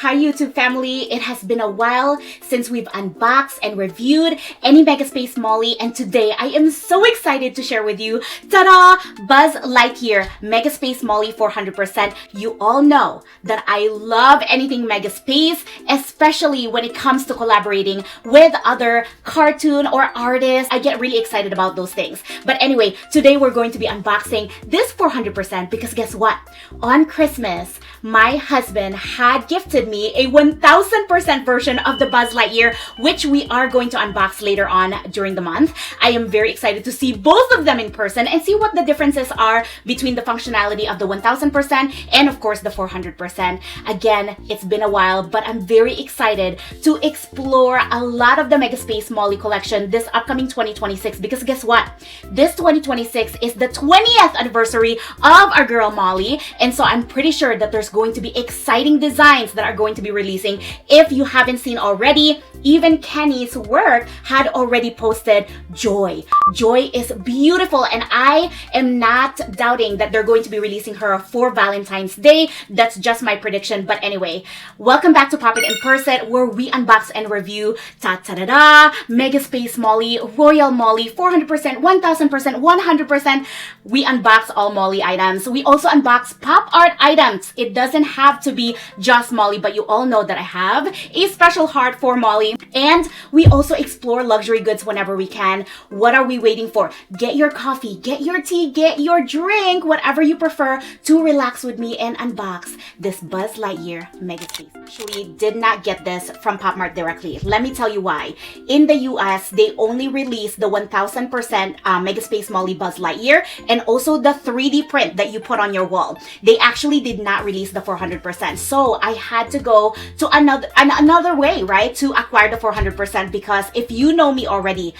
Hi YouTube family, it has been a while since we've unboxed and reviewed any Mega Spacemolly, and today I am so excited to share with you, ta-da! Buzz Lightyear Mega Spacemolly 400%. You all know that I love anything Mega Space, especially when it comes to collaborating with other cartoon or artists. I get really excited about those things. But anyway, today we're going to be unboxing this 400% because guess what? On Christmas, my husband had gifted me a 1000% version of the Buzz Lightyear, which we are going to unbox later on during the month. I am very excited to see both of them in person and see what the differences are between the functionality of the 1000% and of course the 400%. Again, it's been a while, but I'm very excited to explore a lot of the Mega Spacemolly collection this upcoming 2026 because guess what? This 2026 is the 20th anniversary of our girl Molly, and so I'm pretty sure that there's going to be exciting designs that are going to be releasing. If you haven't seen already, even Kenny's work had already posted Joy. Joy is beautiful, and I am not doubting that they're going to be releasing her for Valentine's Day. That's just my prediction. But anyway, welcome back to Pop It in Person, where we unbox and review ta-ta-da-da, Mega Spacemolly, Royal Molly, 400%, 1000%, 100%. We unbox all Molly items. We also unbox pop art items. It doesn't have to be just Molly, but you all know that I have a special heart for Molly. And we also explore luxury goods whenever we can. What are we waiting for? Get your coffee, get your tea, get your drink, whatever you prefer to relax with me and unbox this Buzz Lightyear Mega Space. Actually, did not get this from PopMart directly. Let me tell you why. In the US, they only released the 1000% Mega Spacemolly Buzz Lightyear and also the 3D print that you put on your wall. They actually did not release the 400%. So I had to go to another way, right, to acquire the 400% because if you know me already,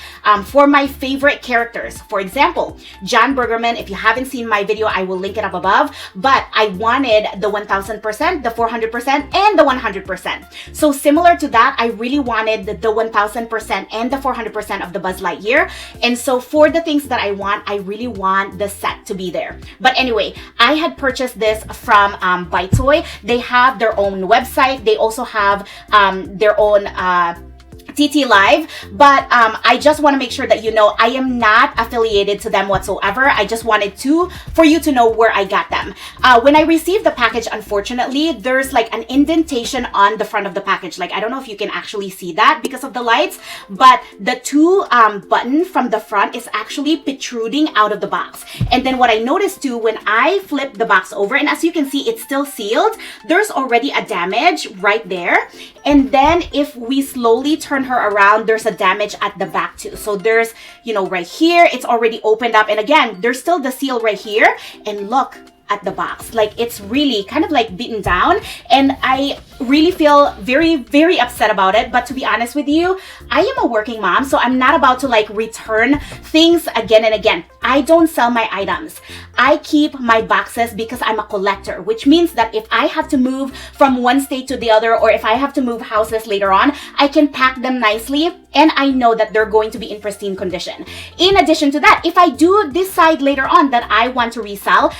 for my favorite characters, for example, John Bergerman, if you haven't seen my video, I will link it up above, but I wanted the 1000%, the 400%, and the 100%. So similar to that, I really wanted the 1000% and the 400% of the Buzz Lightyear. And so for the things that I want, I really want the set to be there. But anyway, I had purchased this from Toy. They have their own website. They also have their own TT Live, but I just want to make sure that you know I am not affiliated to them whatsoever. I just wanted for you to know where I got them. When I received the package, unfortunately, there's like an indentation on the front of the package. Like, I don't know if you can actually see that because of the lights, but the two button from the front is actually protruding out of the box. And then what I noticed too, when I flip the box over, and as you can see, it's still sealed, there's already a damage right there. And then if we slowly turn her around, there's a damage at the back too. So there's, you know, right here, it's already opened up. And again, there's still the seal right here. And look at the box, like it's really kind of like beaten down, and I really feel very, very upset about it. But to be honest with you, I am a working mom, so I'm not about to like return things again and again. I don't sell my items. I keep my boxes because I'm a collector, which means that if I have to move from one state to the other, or if I have to move houses later on, I can pack them nicely and I know that they're going to be in pristine condition. In addition to that, if I do decide later on that I want to resell,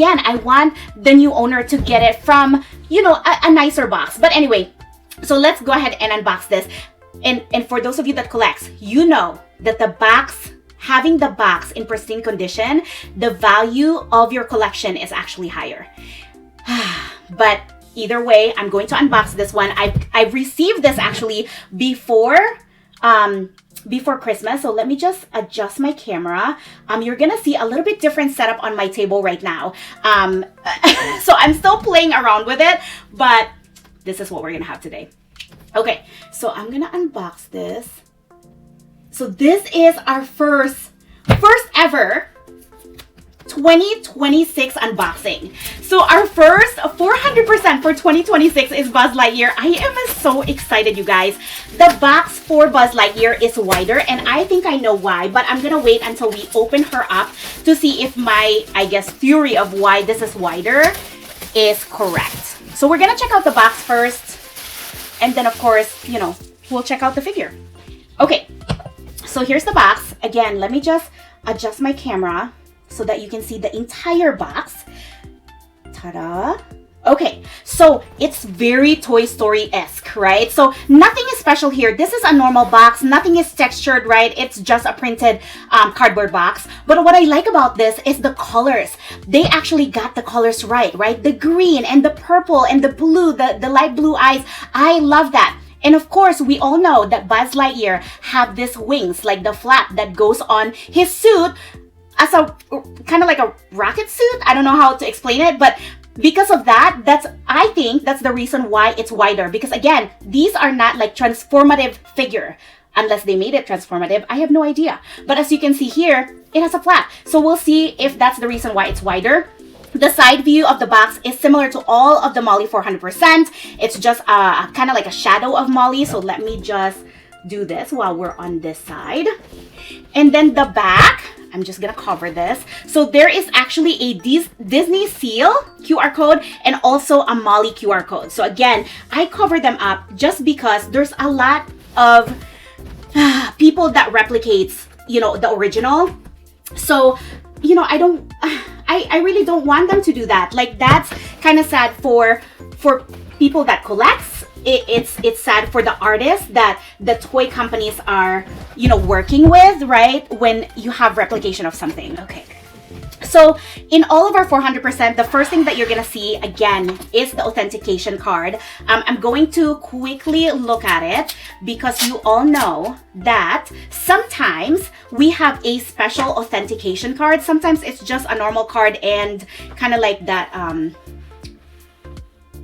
I want the new owner to get it from, you know, a nicer box. But anyway, so let's go ahead and unbox this. And for those of you that collects, you know that the box, having the box in pristine condition, the value of your collection is actually higher. But either way, I'm going to unbox this one. I've received this actually before Christmas. So let me just adjust my camera. You're gonna see a little bit different setup on my table right now. So I'm still playing around with it, but this is what we're gonna have today. Okay, so I'm gonna unbox this. So this is our first ever 2026 unboxing. So our first 400% for 2026 is Buzz Lightyear. I am so excited, you guys. The box for Buzz Lightyear is wider, and I think I know why, but I'm gonna wait until we open her up to see if my, I guess, theory of why this is wider is correct. So we're gonna check out the box first, and then of course, you know, we'll check out the figure. Okay, so here's the box. Again, let me just adjust my camera so that you can see the entire box. Ta-da! Okay, so it's very Toy Story-esque, right? So nothing is special here. This is a normal box. Nothing is textured, right? It's just a printed cardboard box. But what I like about this is the colors. They actually got the colors right? The green and the purple and the blue, the light blue eyes. I love that. And of course, we all know that Buzz Lightyear have these wings, like the flap that goes on his suit as a kind of like a rocket suit. I don't know how to explain it, but because of that, I think that's the reason why it's wider. Because again, these are not like transformative figure. Unless they made it transformative, I have no idea. But as you can see here, it has a flap. So we'll see if that's the reason why it's wider. The side view of the box is similar to all of the Molly 400%. It's just kind of like a shadow of Molly. So let me just do this while we're on this side. And then the back, I'm just gonna cover this. So there is actually a Disney seal QR code and also a Molly QR code. So again, I cover them up just because there's a lot of people that replicates, you know, the original. So, you know, I really don't want them to do that. Like, that's kind of sad for people that collects. It's sad for the artists that the toy companies are, you know, working with, right? When you have replication of something. Okay. So in all of our 400%, the first thing that you're going to see again is the authentication card. I'm going to quickly look at it because you all know that sometimes we have a special authentication card. Sometimes it's just a normal card and kind of like that,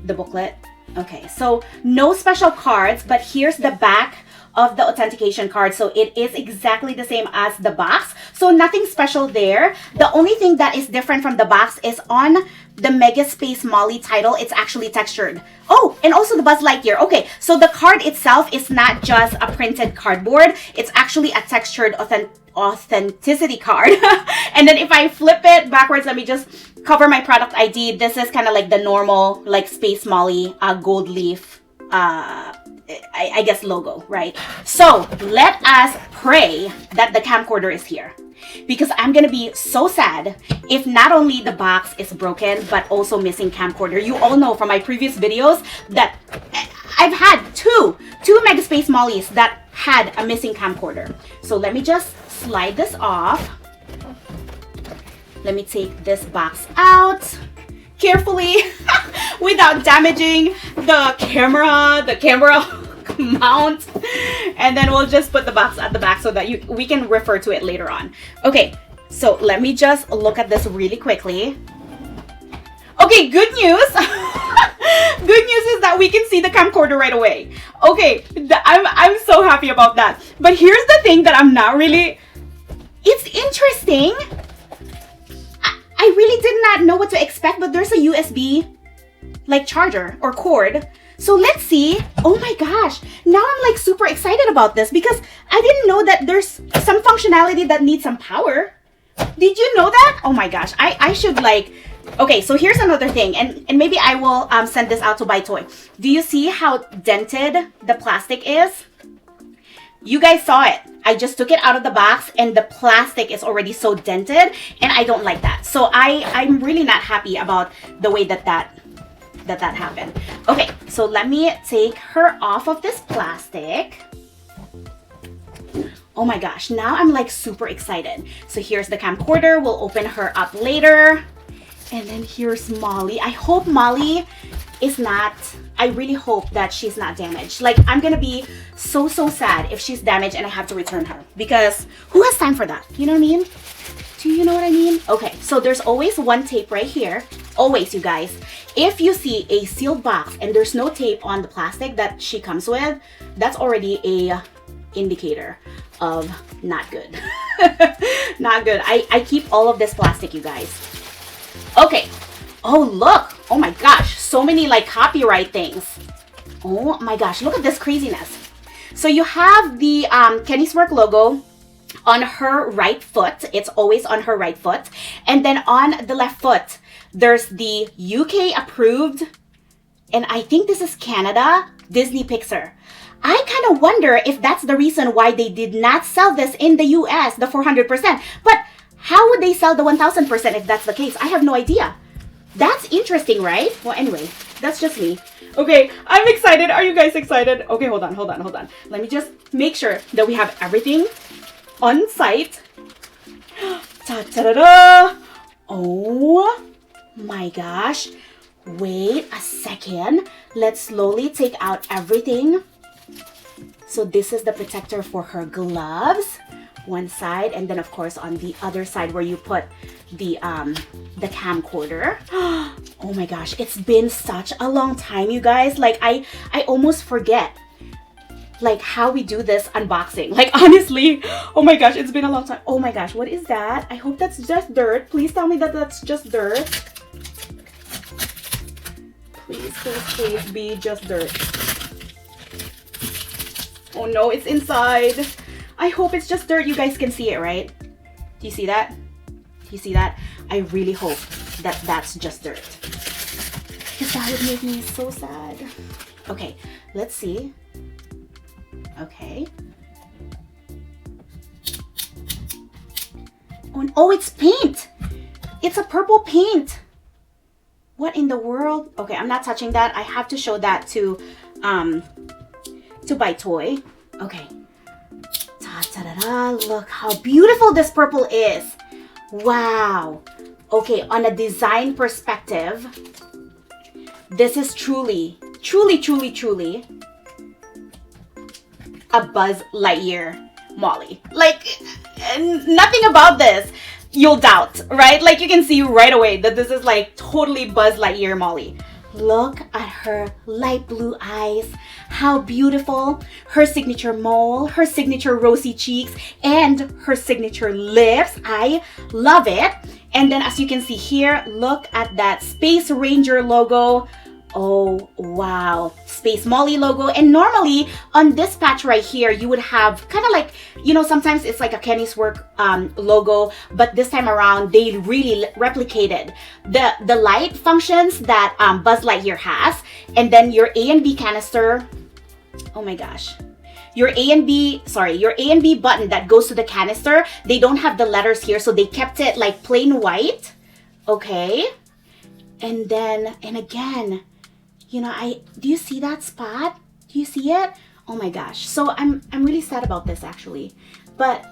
the booklet. Okay, so no special cards, but here's the back of the authentication card. So it is exactly the same as the box. So nothing special there. The only thing that is different from the box is on the Mega Spacemolly title, it's actually textured. Oh, and also the Buzz Lightyear. Okay, so the card itself is not just a printed cardboard. It's actually a textured authenticity card. And then if I flip it backwards, let me just cover my product ID. This is kind of like the normal, like Spacemolly gold leaf, I guess logo, right? So let us pray that the camcorder is here, because I'm gonna be so sad if not only the box is broken but also missing camcorder. You all know from my previous videos that I've had two Mega Spacemollies that had a missing camcorder. So let me just slide this off. Let me take this box out carefully without damaging the camera mount, and then we'll just put the box at the back so that we can refer to it later on. Okay, so let me just look at this really quickly. Okay, good news. Good news is that we can see the camcorder right away. Okay, I'm so happy about that. But here's the thing that I'm not really, it's interesting. I really did not know what to expect, but there's a USB like charger or cord. So let's see. Oh my gosh. Now I'm like super excited about this because I didn't know that there's some functionality that needs some power. Did you know that? Oh my gosh. I should like, okay, so here's another thing, and maybe I will send this out to buy toy. Do you see how dented the plastic is? You guys saw it. I just took it out of the box and the plastic is already so dented, and I don't like that. So I'm really not happy about the way that happened. Okay, so let me take her off of this plastic. Oh my gosh, now I'm like super excited. So here's the camcorder. We'll open her up later. And then here's Molly. I hope Molly is not, I really hope that she's not damaged. Like, I'm gonna be so sad if she's damaged and I have to return her, because who has time for that? You know what I mean? Do you know what I mean? Okay, so there's always one tape right here. Always, you guys. If you see a sealed box and there's no tape on the plastic that she comes with, that's already a indicator of not good. Not good. I keep all of this plastic, you guys. Okay. Oh, look. Oh my gosh. So many like copyright things. Oh my gosh. Look at this craziness. So you have the Kenny's Work logo on her right foot. It's always on her right foot. And then on the left foot, there's the UK approved, and I think this is Canada, Disney Pixar. I kind of wonder if that's the reason why they did not sell this in the US, the 400%. But how would they sell the 1000% if that's the case? I have no idea. That's interesting, right? Well, anyway, that's just me. Okay, I'm excited. Are you guys excited? Okay, hold on. Let me just make sure that we have everything on site. Ta-da-da-da! Oh my gosh. Wait a second. Let's slowly take out everything. So this is the protector for her gloves. One side, and then of course on the other side where you put the camcorder. Oh my gosh, it's been such a long time, you guys. Like I almost forget like how we do this unboxing. Like honestly, oh my gosh, it's been a long time. Oh my gosh, what is that? I hope that's just dirt. Please tell me that that's just dirt. Please be just dirt. Oh no, it's inside. I hope it's just dirt. You guys can see it, right? Do you see that? Do you see that? I really hope that that's just dirt, because that would make me so sad. Okay, let's see. Okay. Oh, it's paint. It's a purple paint. What in the world? Okay, I'm not touching that. I have to show that to Buy Toy. Okay. Ta-da-da-da. Look how beautiful this purple is. Wow. Okay, on a design perspective, this is truly a Buzz Lightyear Molly. Like, nothing about this you'll doubt, right? Like, you can see right away that this is like totally Buzz Lightyear Molly. Look at her light blue eyes. How beautiful. Her signature mole, her signature rosy cheeks, and her signature lips. I love it. And then as you can see here, look at that Space Ranger logo. Oh, wow. Spacemolly logo. And normally on this patch right here, you would have kind of like, you know, sometimes it's like a Kenny's Work logo, but this time around, they really replicated the light functions that Buzz Lightyear has. And then your A and B canister. Oh my gosh. Your A and B button that goes to the canister, they don't have the letters here, so they kept it like plain white. Okay. And then, and again, you know, do you see that spot? Do you see it? Oh my gosh. So I'm really sad about this actually, but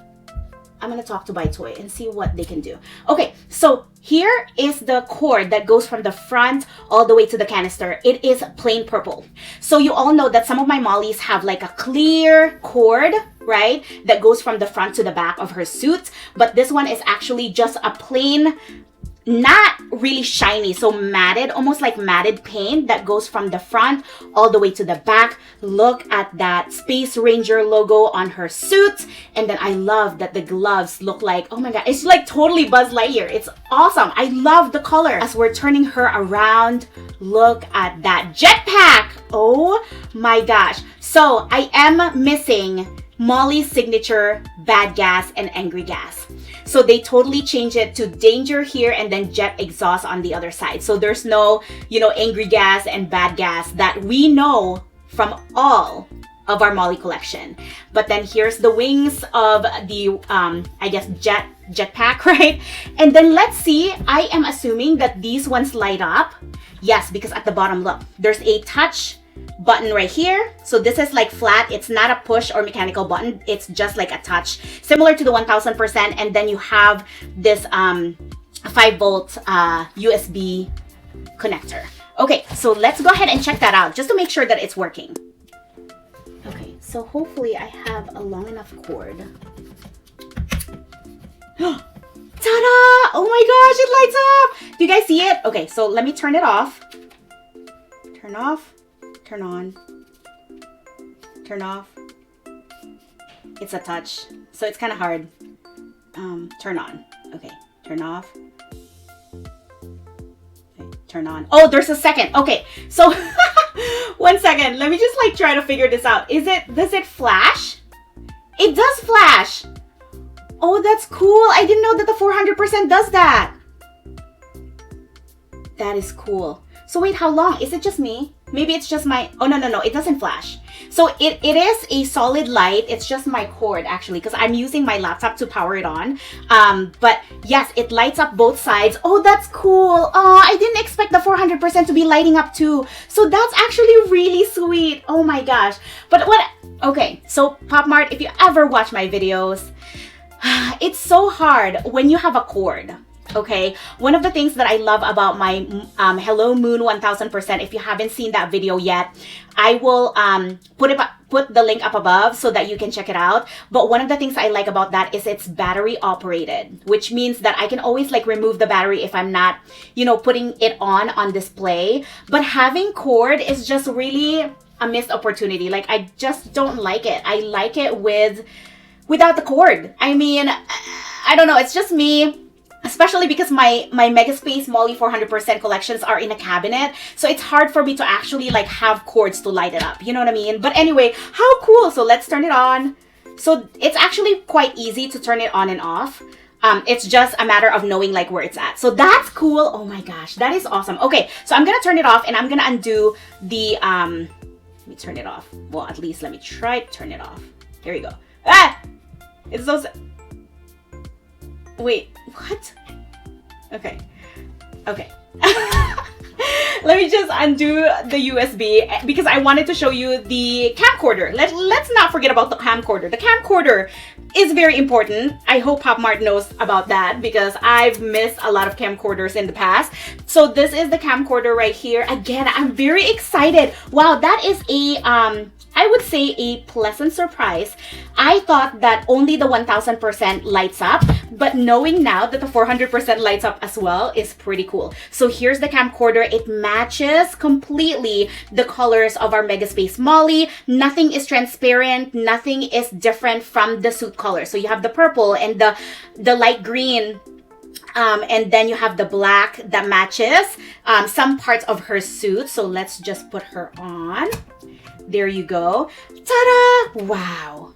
I'm gonna talk to Buy Toy and see what they can do. Okay, so here is the cord that goes from the front all the way to the canister. It is plain purple. So you all know that some of my mollies have like a clear cord, right? That goes from the front to the back of her suit. But this one is actually just a plain, not really shiny, so matted, almost like matted paint that goes from the front all the way to the back. Look at that Space Ranger logo on her suit. And then I love that the gloves look like, oh my god, it's like totally Buzz Lightyear. It's awesome. I love the color. As we're turning her around, look at that jetpack. Oh my gosh. So I am missing Molly's signature bad gas and angry gas. So they totally changed it to danger here and then jet exhaust on the other side. So there's no, you know, angry gas and bad gas that we know from all of our Molly collection. But then here's the wings of the, I guess, jetpack, right? And then let's see, I am assuming that these ones light up. Yes, because at the bottom, look, there's a touch button right here. So this is like flat. It's not a push or mechanical button. It's just like a touch, similar to the 1000%. And then you have this 5-volt USB connector. Okay, so let's go ahead and check that out just to make sure that it's working. Okay, so hopefully I have a long enough cord. Ta-da! Oh my gosh, it lights up! Do you guys see it? Okay, so let me turn it off. Turn off. Turn on. Turn off. It's a touch, so it's kind of hard. Turn on. Okay, turn off. Okay, turn on. Oh, there's a second. Okay, so 1 second. Let me just like try to figure this out. Does it flash? It does flash. Oh, that's cool. I didn't know that the 400% does that. That is cool. So wait, how long? Is it just me? Maybe it's just my, oh no, it doesn't flash. So it is a solid light. It's just my cord actually, because I'm using my laptop to power it on. But yes, it lights up both sides. Oh, that's cool. Oh, I didn't expect the 400% to be lighting up too. So that's actually really sweet. Oh my gosh. But okay, so PopMart, if you ever watch my videos, it's so hard when you have a cord. Okay, one of the things that I love about my Hello Moon 1000%, if you haven't seen that video yet, I will put the link up above so that you can check it out. But one of the things I like about that is it's battery operated, which means that I can always like remove the battery if I'm not, you know, putting it on display. But having cord is just really a missed opportunity. Like, I just don't like it. I like it without the cord. I mean, I don't know, it's just me. Especially because my Mega Spacemolly 400% collections are in a cabinet. So it's hard for me to actually like have cords to light it up. You know what I mean? But anyway, how cool. So let's turn it on. So it's actually quite easy to turn it on and off. It's just a matter of knowing like where it's at. So that's cool. Oh my gosh, that is awesome. Okay, so I'm gonna turn it off and I'm gonna undo the, let me turn it off. Well, at least let me try to turn it off. Here we go. Ah! It's so wait, what? Okay. Let me just undo the USB because I wanted to show you the camcorder. Let's not forget about the camcorder. The camcorder is very important. I hope PopMart knows about that because I've missed a lot of camcorders in the past. So this is the camcorder right here. Again, I'm very excited. Wow, that is a I would say a pleasant surprise. I thought that only the 1000% lights up, but knowing now that the 400% lights up as well is pretty cool. So here's the camcorder. It matches completely the colors of our Mega Spacemolly. Nothing is transparent. Nothing is different from the suit color. So you have the purple and the light green. And then you have the black that matches some parts of her suit. So let's just put her on. There you go. Ta-da! Wow.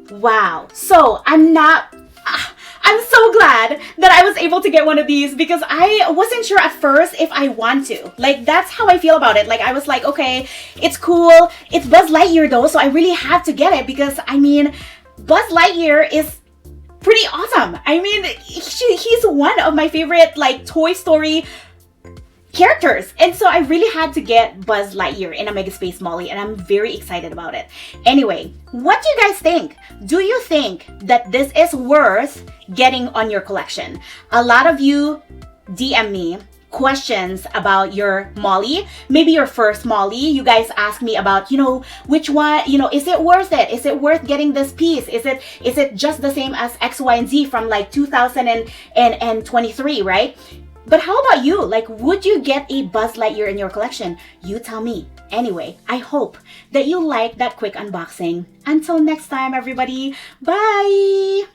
Wow. So I'm so glad that I was able to get one of these because I wasn't sure at first if I want to. Like, that's how I feel about it. Like, I was like, okay, it's cool. It's Buzz Lightyear though, so I really have to get it because, I mean, Buzz Lightyear is pretty awesome. I mean, he's one of my favorite, like, Toy Story characters, and so I really had to get Buzz Lightyear in a Mega Spacemolly, and I'm very excited about it. Anyway, what do you guys think? Do you think that this is worth getting on your collection? A lot of you DM me questions about your Molly, maybe your first Molly. You guys ask me about, you know, which one, you know, is it worth it? Is it worth getting this piece? Is it just the same as X, Y, and Z from like 2023, right? But how about you? Like, would you get a Buzz Lightyear in your collection? You tell me. Anyway, I hope that you liked that quick unboxing. Until next time, everybody. Bye!